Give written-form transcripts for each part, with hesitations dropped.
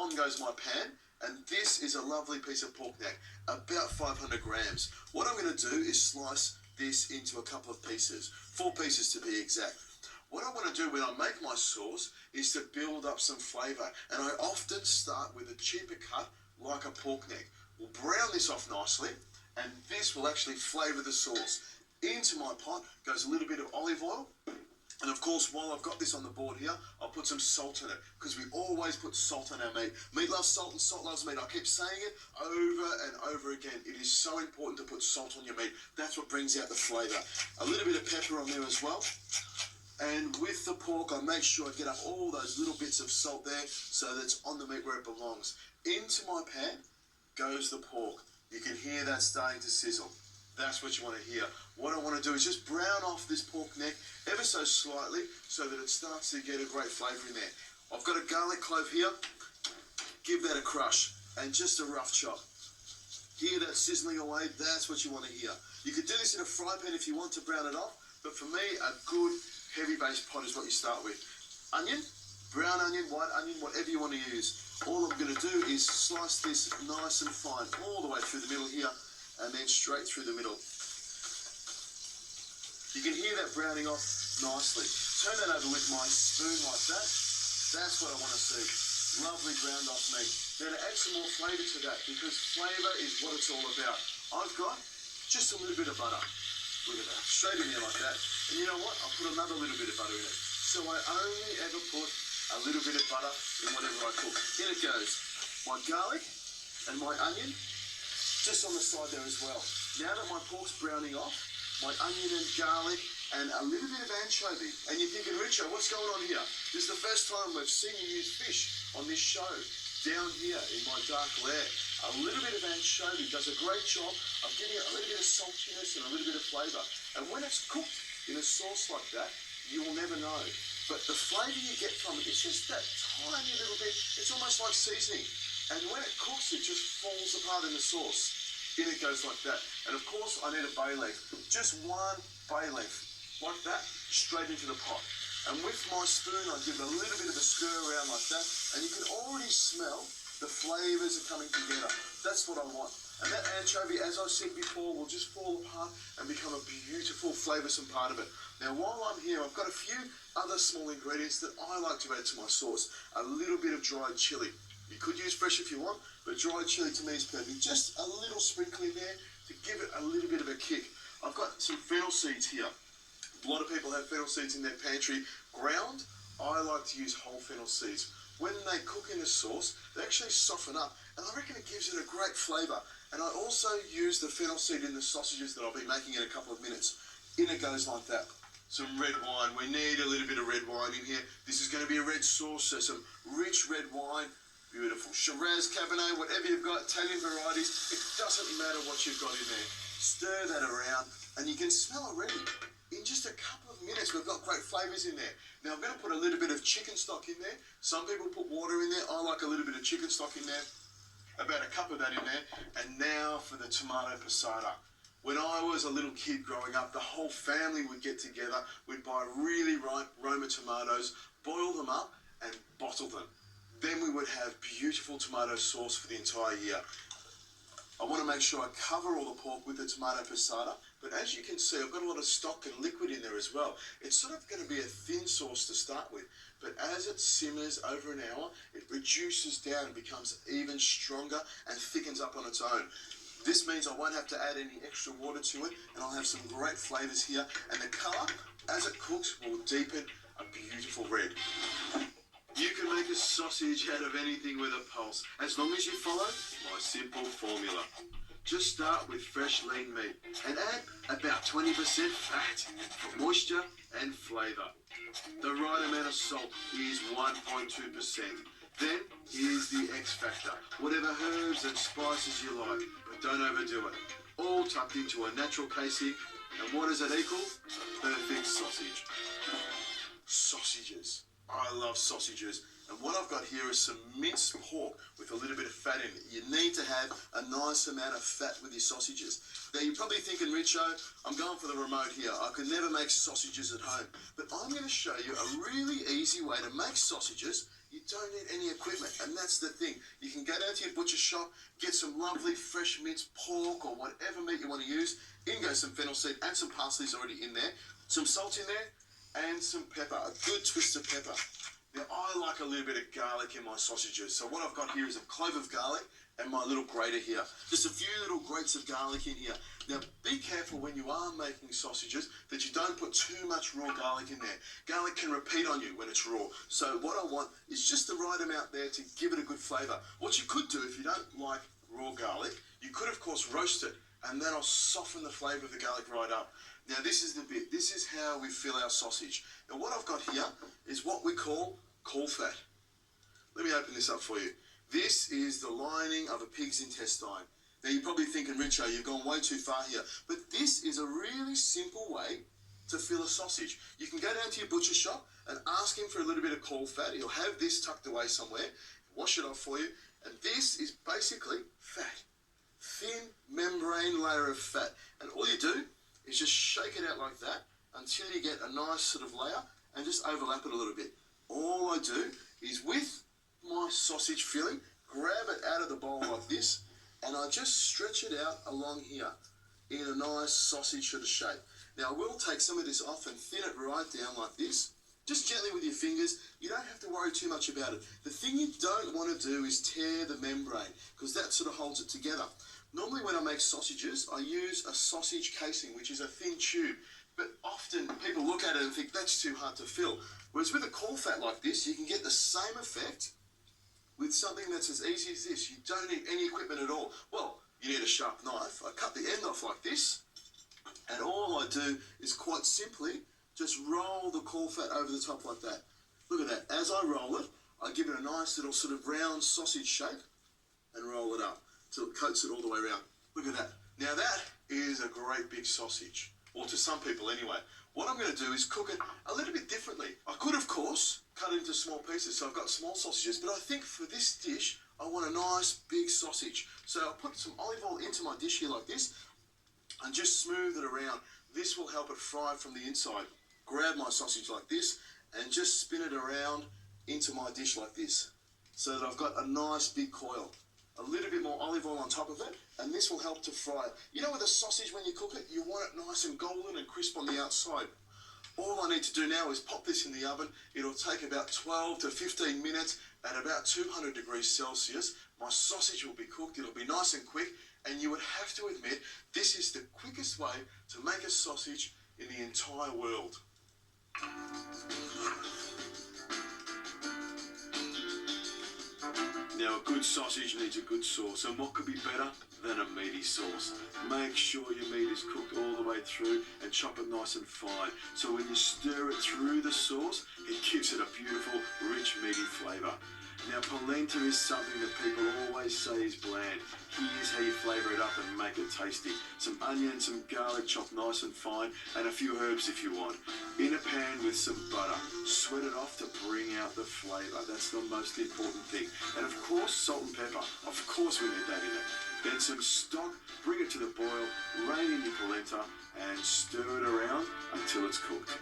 on goes my pan, and this is a lovely piece of pork neck, about 500 grams. What I'm going to do is slice this into a couple of pieces, 4 pieces to be exact. What I want to do when I make my sauce is to build up some flavour, and I often start with a cheaper cut like a pork neck. We'll brown this off nicely, and this will actually flavour the sauce. Into my pot goes a little bit of olive oil, and of course, while I've got this on the board here, I'll put some salt in it, because we always put salt on our meat. Meat loves salt and salt loves meat. I keep saying it over and over again. It is so important to put salt on your meat. That's what brings out the flavour. A little bit of pepper on there as well. And with the pork, I make sure I get up all those little bits of salt there so that it's on the meat where it belongs. Into my pan goes the pork. You can hear that starting to sizzle. That's what you want to hear. What I want to do is just brown off this pork neck ever so slightly so that it starts to get a great flavour in there. I've got a garlic clove here. Give that a crush and just a rough chop. Hear that sizzling away? That's what you want to hear. You could do this in a fry pan if you want to brown it off, but for me, a good heavy base pot is what you start with. Onion, brown onion, white onion, whatever you want to use. All I'm going to do is slice this nice and fine all the way through the middle here, and then straight through the middle. You can hear that browning off nicely. Turn that over with my spoon like that. That's what I want to see. Lovely browned off meat. Now to add some more flavour to that, because flavour is what it's all about. I've got just a little bit of butter. Look at that, straight in there like that. And you know what? I'll put another little bit of butter in it. So I only ever put a little bit of butter in whatever I cook. In it goes my garlic and my onion, just on the side there as well. Now that my pork's browning off, my onion and garlic and a little bit of anchovy. And you're thinking, Richo, what's going on here? This is the first time we've seen you use fish on this show. Down here in my dark lair, a little bit of anchovy does a great job of giving it a little bit of saltiness and a little bit of flavour. And when it's cooked in a sauce like that, you will never know. But the flavour you get from it, it's just that tiny little bit. It's almost like seasoning. And when it cooks, it just falls apart in the sauce. In it goes like that. And of course, I need a bay leaf. Just one bay leaf, like that, straight into the pot. And with my spoon, I give it a little bit of a stir around like that, and you can already smell the flavours are coming together. That's what I want. And that anchovy, as I said before, will just fall apart and become a beautiful flavoursome part of it. Now, while I'm here, I've got a few other small ingredients that I like to add to my sauce. A little bit of dried chilli. You could use fresh if you want, but dried chilli to me is perfect. Just a little sprinkle in there to give it a little bit of a kick. I've got some fennel seeds here. A lot of people have fennel seeds in their pantry ground. I like to use whole fennel seeds. When they cook in the sauce, they actually soften up, and I reckon it gives it a great flavour. And I also use the fennel seed in the sausages that I'll be making in a couple of minutes. In it goes like that. Some red wine. We need a little bit of red wine in here. This is going to be a red sauce, so some rich red wine. Beautiful. Shiraz, Cabernet, whatever you've got, Italian varieties. It doesn't matter what you've got in there. Stir that around, and you can smell already. In just a couple of minutes, we've got great flavours in there. Now, I'm going to put a little bit of chicken stock in there. Some people put water in there. I like a little bit of chicken stock in there. About a cup of that in there. And now for the tomato passata. When I was a little kid growing up, the whole family would get together. We'd buy really ripe Roma tomatoes, boil them up, and bottle them. Then we would have beautiful tomato sauce for the entire year. I want to make sure I cover all the pork with the tomato passata, but as you can see, I've got a lot of stock and liquid in there as well. It's sort of going to be a thin sauce to start with, but as it simmers over an hour, it reduces down and becomes even stronger and thickens up on its own. This means I won't have to add any extra water to it, and I'll have some great flavours here, and the colour, as it cooks, will deepen a beautiful red. You can make a sausage out of anything with a pulse, as long as you follow my simple formula. Just start with fresh lean meat and add about 20% fat for moisture and flavour. The right amount of salt is 1.2%. Then here's the X factor. Whatever herbs and spices you like, but don't overdo it. All tucked into a natural casing, and what does it equal? Perfect sausage. Sausages. I love sausages, and what I've got here is some minced pork with a little bit of fat in it. You need to have a nice amount of fat with your sausages. Now you're probably thinking, Richo, I'm going for the remote here. I could never make sausages at home, but I'm going to show you a really easy way to make sausages You don't need any equipment, and that's the thing. You can go down to your butcher shop, get some lovely fresh minced pork or whatever meat you want to use. In goes some fennel seed and some parsley's already in there, some salt in there, and some pepper, a good twist of pepper. Now, I like a little bit of garlic in my sausages, so what I've got here is a clove of garlic and my little grater here. Just a few little grates of garlic in here. Now, be careful when you are making sausages that you don't put too much raw garlic in there. Garlic can repeat on you when it's raw. So what I want is just the right amount there to give it a good flavour. What you could do if you don't like raw garlic, you could, of course, roast it, and that'll soften the flavour of the garlic right up. Now, this is the bit. This is how we fill our sausage. Now, what I've got here is what we call caul fat. Let me open this up for you. This is the lining of a pig's intestine. Now, you're probably thinking, Richo, you've gone way too far here. But this is a really simple way to fill a sausage. You can go down to your butcher shop and ask him for a little bit of caul fat. He'll have this tucked away somewhere. Wash it off for you. And this is basically fat. Thin membrane layer of fat. And all you do is just shake it out like that until you get a nice sort of layer and just overlap it a little bit. All I do is with my sausage filling, grab it out of the bowl like this, and I just stretch it out along here in a nice sausage sort of shape. Now, I will take some of this off and thin it right down like this, just gently with your fingers. You don't have to worry too much about it. The thing you don't want to do is tear the membrane, because that sort of holds it together. Normally when I make sausages, I use a sausage casing, which is a thin tube. But often people look at it and think that's too hard to fill. Whereas with a caul fat like this, you can get the same effect with something that's as easy as this. You don't need any equipment at all. Well, you need a sharp knife. I cut the end off like this, and all I do is quite simply just roll the caul fat over the top like that. Look at that. As I roll it, I give it a nice little sort of round sausage shape and roll it up till it coats it all the way around. Look at that. Now that is a great big sausage. Or to some people anyway. What I'm going to do is cook it a little bit differently. I could, of course, cut it into small pieces, so I've got small sausages, but I think for this dish, I want a nice big sausage. So I'll put some olive oil into my dish here like this, and just smooth it around. This will help it fry from the inside. Grab my sausage like this, and just spin it around into my dish like this, so that I've got a nice big coil. A little bit more olive oil on top of it, and this will help to fry it. You know with a sausage, when you cook it, you want it nice and golden and crisp on the outside. All I need to do now is pop this in the oven. It'll take about 12 to 15 minutes at about 200 degrees Celsius. My sausage will be cooked. It'll be nice and quick, and you would have to admit this is the quickest way to make a sausage in the entire world. Now, a good sausage needs a good sauce, and what could be better than a meaty sauce? Make sure your meat is cooked all the way through and chop it nice and fine. So when you stir it through the sauce, it gives it a beautiful, rich, meaty flavour. Now, polenta is something that people always say is bland. Here's how you flavour it up and make it tasty. Some onion, some garlic chopped nice and fine, and a few herbs if you want. In a pan with some butter. Sweat it off to bring out the flavour. That's the most important thing. And of course, salt and pepper. Of course we need that in it. Then some stock, bring it to the boil, rain in your polenta, and stir it around until it's cooked.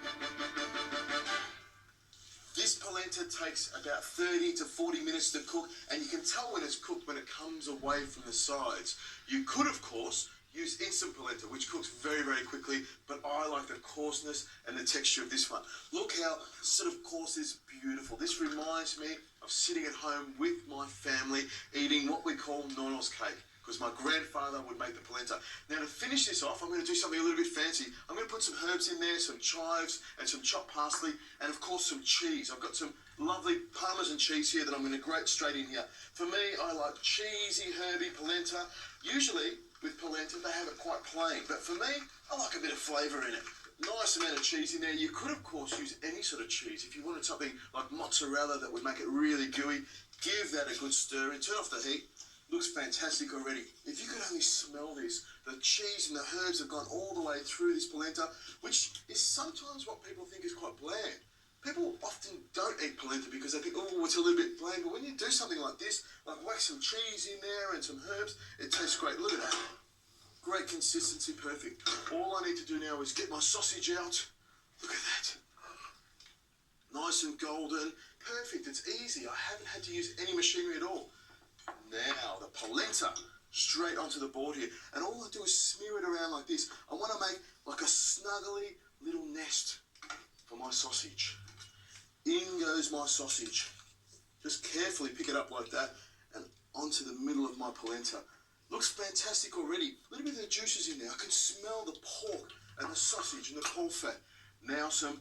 This polenta takes about 30 to 40 minutes to cook, and you can tell when it's cooked when it comes away from the sides. You could, of course, use instant polenta, which cooks very, very quickly, but I like the coarseness and the texture of this one. Look how sort of coarse is beautiful. This reminds me of sitting at home with my family eating what we call nonos cake, because my grandfather would make the polenta. Now, to finish this off, I'm going to do something a little bit fancy. I'm going to put some herbs in there, some chives and some chopped parsley, and of course some cheese. I've got some lovely Parmesan cheese here that I'm going to grate straight in here. For me, I like cheesy, herby polenta. Usually, with polenta, they have it quite plain, but for me, I like a bit of flavour in it. Nice amount of cheese in there. You could, of course, use any sort of cheese. If you wanted something like mozzarella that would make it really gooey, give that a good stir and turn off the heat. Looks fantastic already. If you could only smell this, the cheese and the herbs have gone all the way through this polenta, which is sometimes what people think is quite bland. People often don't eat polenta because they think, oh, it's a little bit bland. But when you do something like this, like whack some cheese in there and some herbs, it tastes great. Look at that. Great consistency, perfect. All I need to do now is get my sausage out. Look at that. Nice and golden. perfect. It's easy. I haven't had to use any machinery at all. Now, the polenta straight onto the board here. And all I do is smear it around like this. I want to make like a snuggly little nest for my sausage. In goes my sausage. Just carefully pick it up like that and onto the middle of my polenta. Looks fantastic already. A little bit of the juices in there. I can smell the pork and the sausage and the pork fat. Now some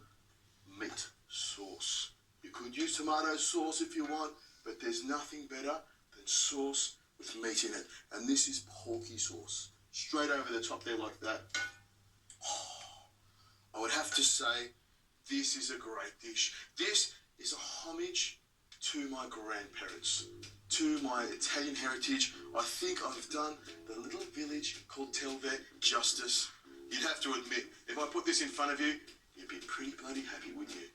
meat sauce. You could use tomato sauce if you want, but there's nothing better than sauce with meat in it. And this is porky sauce. Straight over the top there like that. I would have to say this is a great dish. This is a homage to my grandparents, to my Italian heritage. I think I've done the little village called Telve justice. You'd have to admit, if I put this in front of you, you'd be pretty bloody happy, wouldn't you?